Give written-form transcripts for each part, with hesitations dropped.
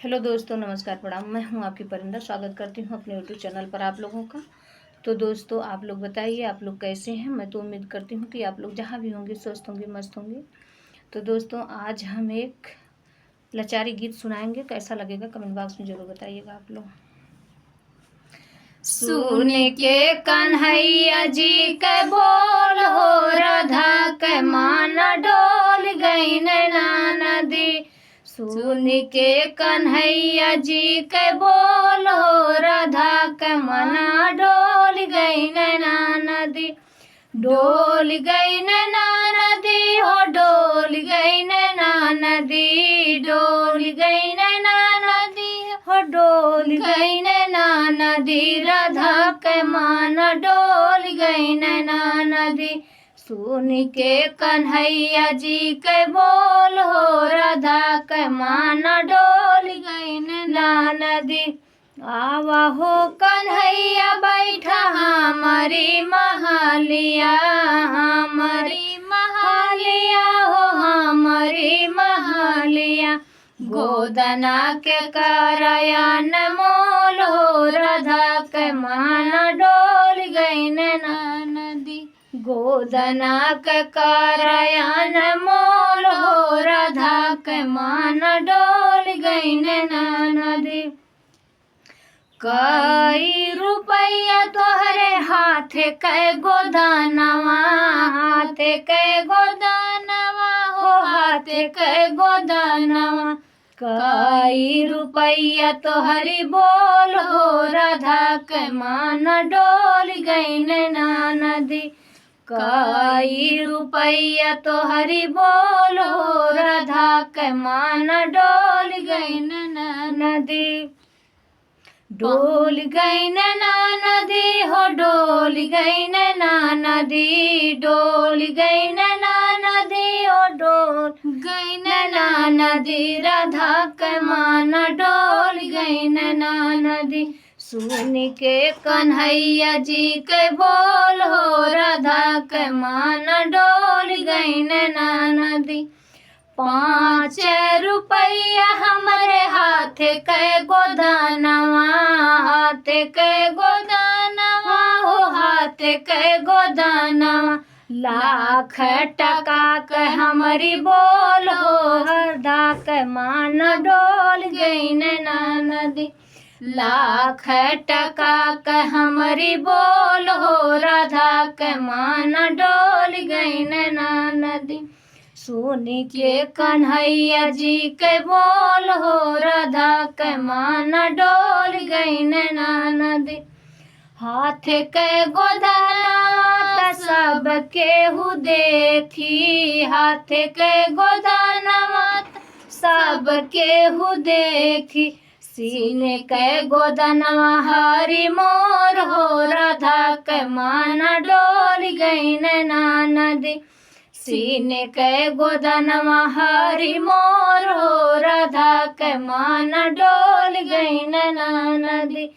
Hello दोस्तों, नमस्कार, प्रणाम। मैं हूं आपकी परिंदा। स्वागत करती हूं अपने यूट्यूब चैनल पर आप लोगों का। तो दोस्तों, आप लोग बताइए, आप लोग कैसे हैं। मैं तो उम्मीद करती हूं कि आप लोग जहां भी होंगे स्वस्थ होंगे, मस्त होंगे। तो दोस्तों, आज हम एक लाचारी गीत सुनाएंगे। कैसा लगेगा कमेंट बॉक्स में जरूर बताइएगा आप लोग। सुन के कन्हैया जी के बोल हो, राधा के मान डोल गई नदी। सुन के कन्हैया जी के बोल हो, राधा के मना डोल गई नदी। डोल गई नदी हो, डोल गई नदी। डोल गई नदी हो, डोल गई नदी। राधा के मान डोल गई नदी। सुन के कन्हैया जी के बोल हो, राधा के मान डोल गई नदी। आवा हो कन्हैया बैठा हमारी महलिया, हमारी महलिया हो, हमारी महलिया। गोदना के करायन मोल हो, राधा के मान डोल गई नदी। गोदना के करायन मोल हो, राधा के मान डोल गई नदी। कई रुपया तोहरे हाथ के गोदानवा, हाथ के गोदानवा हो, हाथ के गोदानवा। कई रुपया तोहरी बोल हो, राधा के मान डोल गई नदी। कई रुपया तोहरी बोल हो, राधा के मान डोल गई नदी। डोल गई नदी हो, डोल गई नदी। डोल गई नदी हो, डोल गई नदी। राधा के मान डोल गई नदी। सुन के कन्हैया जी के बोल हो, राधा के मान डोल गई नदी। 5 रुपया हमारे हाथ के गोदानवा, हाथ के गोदानवा हो, हाथ के गोदानवा। लाख टका के हमारी बोल हो, राधा के मान डोल गई नदी। लाख टका के हमारी बोल हो, राधा के मान डोल गई नदी। सुन के कन्हैया जी के बोल हो, राधा के मान डोल गई नदी। हाथ के गोदानवा सब केहू देखी, हाथ के गोदानवा सब केहू देखी। सीने के गोदानवा हरी मोर हो, राधा के मान डोल गई नदी। सीने के गोदानवा हरी मोर हो, राधा के मान डोल गई नदी।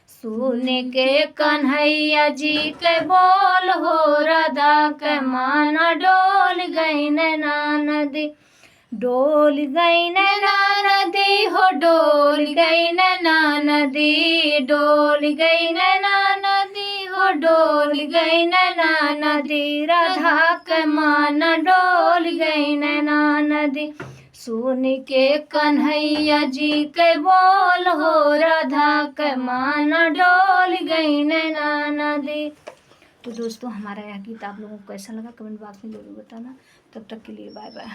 सुन के कन्हैया जी के बोल हो, राधा के मान डोल गई नदी। डोल गई नदी हो, डोल गई नदी। डोल गई नदी हो, डोल गई नदी। राधा के मान डोल गई नदी। सुन के कन्हैया जी के बोल हो, राधा के मान डोल गई नदी। तो दोस्तों, हमारा यह गीत आप लोगों को कैसा लगा कमेंट बॉक्स में जरूर बताना। तब तक के लिए बाय बाय।